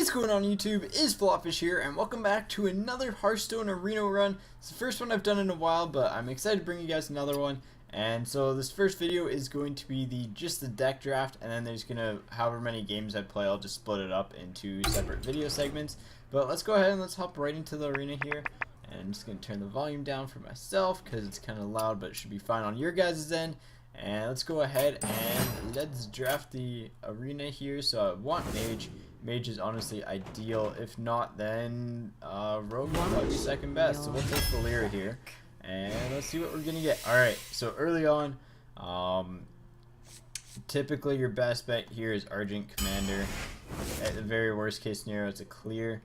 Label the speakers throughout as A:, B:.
A: What is going on YouTube? It's FlopFish here, and welcome back to another Hearthstone arena run. It's the first one I've done in a while, but I'm excited to bring you guys another one. And so this first video is going to be just the deck draft, and then there's gonna, however many games I play, I'll just split it up into separate video segments. But let's go ahead and let's hop right into the arena here. And I'm just gonna turn the volume down for myself because it's kind of loud, but it should be fine on your guys' end. And let's go ahead and let's draft the arena here. So I want Mage. Mage is honestly ideal. If not, then Rogue will probably be second best. So we'll take the Lyra here. And let's see what we're going to get. Alright, so early on, typically your best bet here is Argent Commander. At the very worst case scenario, it's a clear.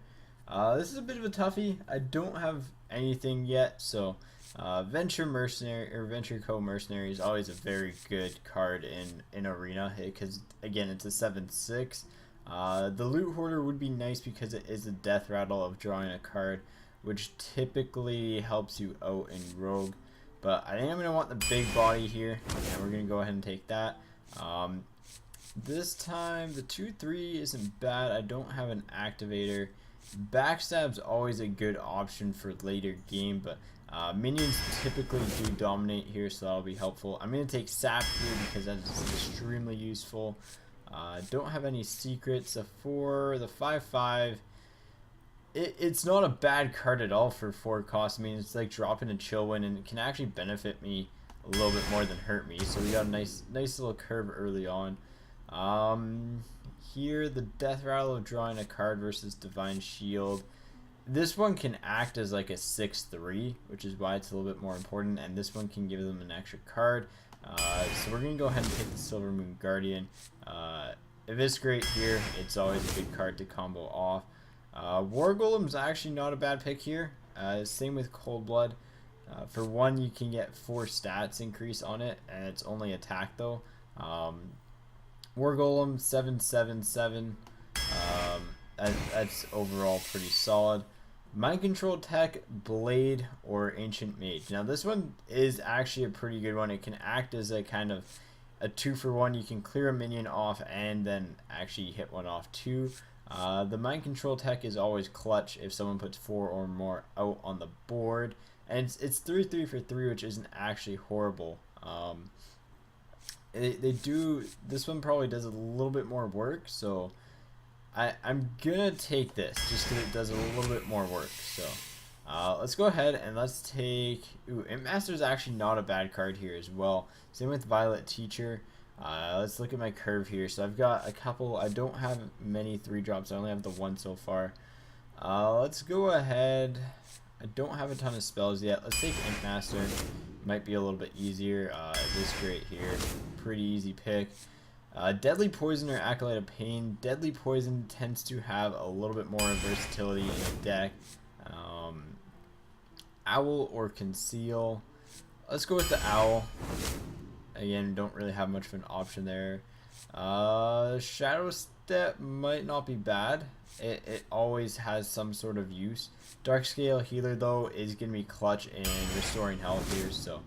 A: This is a bit of a toughie. I don't have anything yet, so Venture Mercenary or Venture Co Mercenary is always a very good card in Arena because again it's a 7/6. The Loot Hoarder would be nice because it is a death rattle of drawing a card, which typically helps you out in Rogue. But I think I'm gonna want the big body here, and we're gonna go ahead and take that. This time the 2/3 isn't bad. I don't have an activator. Backstab's always a good option for later game, but minions typically do dominate here, so that'll be helpful. I'm going to take Sap here because that is extremely useful. Don't have any secrets. For the 5/5, it's not a bad card at all for 4 costs. I mean, it's like dropping a Chillwind, and it can actually benefit me a little bit more than hurt me. So we got a nice little curve early on. Here, the death rattle of drawing a card versus Divine Shield. This one can act as like a 6/3, which is why it's a little bit more important, and this one can give them an extra card. So we're going to go ahead and take the Silver Moon Guardian. Eviscerate here, it's always a good card to combo off. War Golem's actually not a bad pick here. Same with Cold Blood. For 1, you can get 4 stats increase on it, and it's only attack though. War Golem 7/7/7. That's overall pretty solid. Mind Control Tech, Blade, or Ancient Mage. Now this one is actually a pretty good one. It can act as a kind of a 2-for-1. You can clear a minion off and then actually hit one off too. The Mind Control Tech is always clutch if someone puts 4 or more out on the board. And it's 3/3 for 3, which isn't actually horrible. This one probably does a little bit more work, so I'm gonna take this just because it does a little bit more work. So let's go ahead and let's take Imp Master's actually not a bad card here as well. Same with Violet Teacher. Let's look at my curve here. So I've got a couple. I don't have many 3-drops. I only have the 1 so far. Let's go ahead. I don't have a ton of spells yet. Let's take Imp Master. Might be a little bit easier. This great here, pretty easy pick. Deadly Poison or Acolyte of Pain. Deadly Poison tends to have a little bit more versatility in a deck. Owl or Conceal. Let's go with the Owl. Again, don't really have much of an option there. Shadow Step might not be bad. It always has some sort of use. Dark Scale Healer though is going to be clutch in restoring health here, so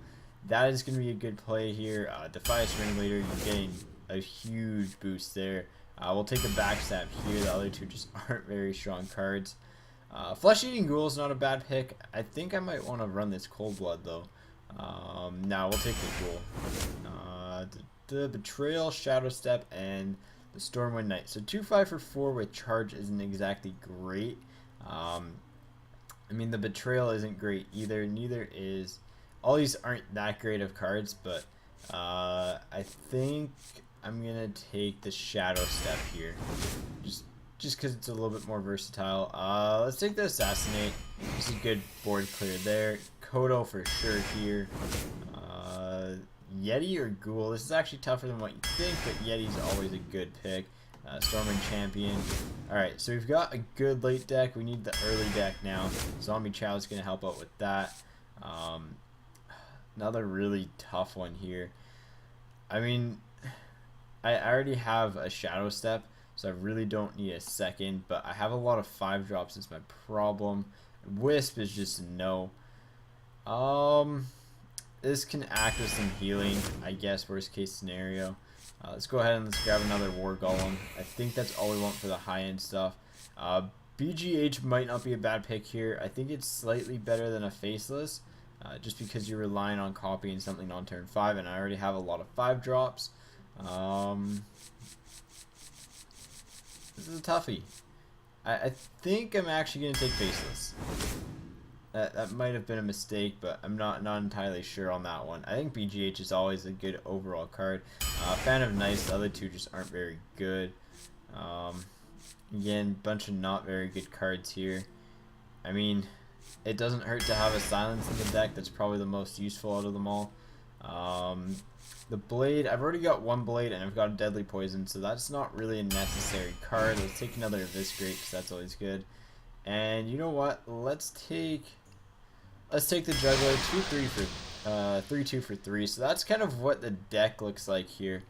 A: that is going to be a good play here. Defiance Ringleader, you're getting a huge boost there. We'll take the Backstab here. The other two just aren't very strong cards. Flesh Eating Ghoul is not a bad pick. I think I might want to run this Cold Blood though. Now we'll take the Ghoul. The Betrayal, Shadow Step, and the Stormwind Knight. So 2/5 for 4 with charge isn't exactly great. I mean, the Betrayal isn't great either. Neither is. All these aren't that great of cards, but I think I'm gonna take the Shadow Step here, just because it's a little bit more versatile. Let's take the Assassinate. This is a good board clear there. Kodo for sure here. Yeti or Ghoul. This is actually tougher than what you think, but Yeti's always a good pick. Stormwind Champion. Alright, so we've got a good late deck. We need the early deck now. Zombie Chow is going to help out with that. Another really tough one here. I mean, I already have a Shadow Step, so I really don't need a second, but I have a lot of 5-drops is my problem. Wisp is just a no. This can act as some healing, I guess, worst case scenario. Let's go ahead and let's grab another War Golem. I think that's all we want for the high-end stuff. BGH might not be a bad pick here. I think it's slightly better than a Faceless, just because you're relying on copying something on turn 5, and I already have a lot of 5 drops. This is a toughie. I think I'm actually going to take Faceless. That might have been a mistake, but I'm not entirely sure on that one. I think BGH is always a good overall card. Fan of Nice, the other two just aren't very good. Again, bunch of not very good cards here. I mean, it doesn't hurt to have a Silence in the deck. That's probably the most useful out of them all. The Blade, I've already got one Blade and I've got a Deadly Poison, so that's not really a necessary card. Let's take another Eviscerate because that's always good. And you know what? Let's take the Juggler 2-3 for 3-2 for 3. So that's kind of what the deck looks like here,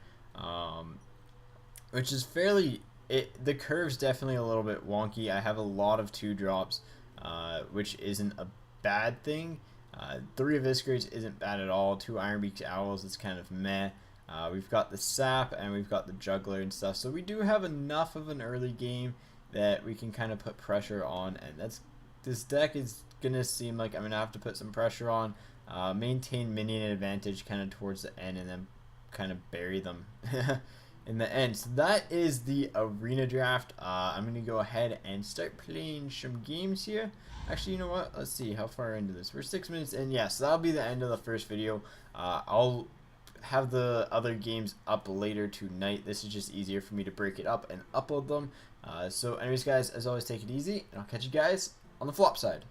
A: which is fairly. The curve's definitely a little bit wonky. I have a lot of 2 drops, which isn't a bad thing. 3 Eviscerates isn't bad at all. 2 Ironbeak Owls is kind of meh. We've got the Sap and we've got the Juggler and stuff. So we do have enough of an early game that we can kind of put pressure on, and this deck is gonna seem like I'm gonna have to put some pressure on, maintain minion advantage kind of towards the end, and then kind of bury them in the end. So that is the arena draft. I'm gonna go ahead and start playing some games here. Actually, you know what? Let's see how far into this. We're 6 minutes in. Yes, so that'll be the end of the first video. I'll have the other games up later tonight. This is just easier for me to break it up and upload them. So anyways, guys, as always, take it easy, and I'll catch you guys on the flop side.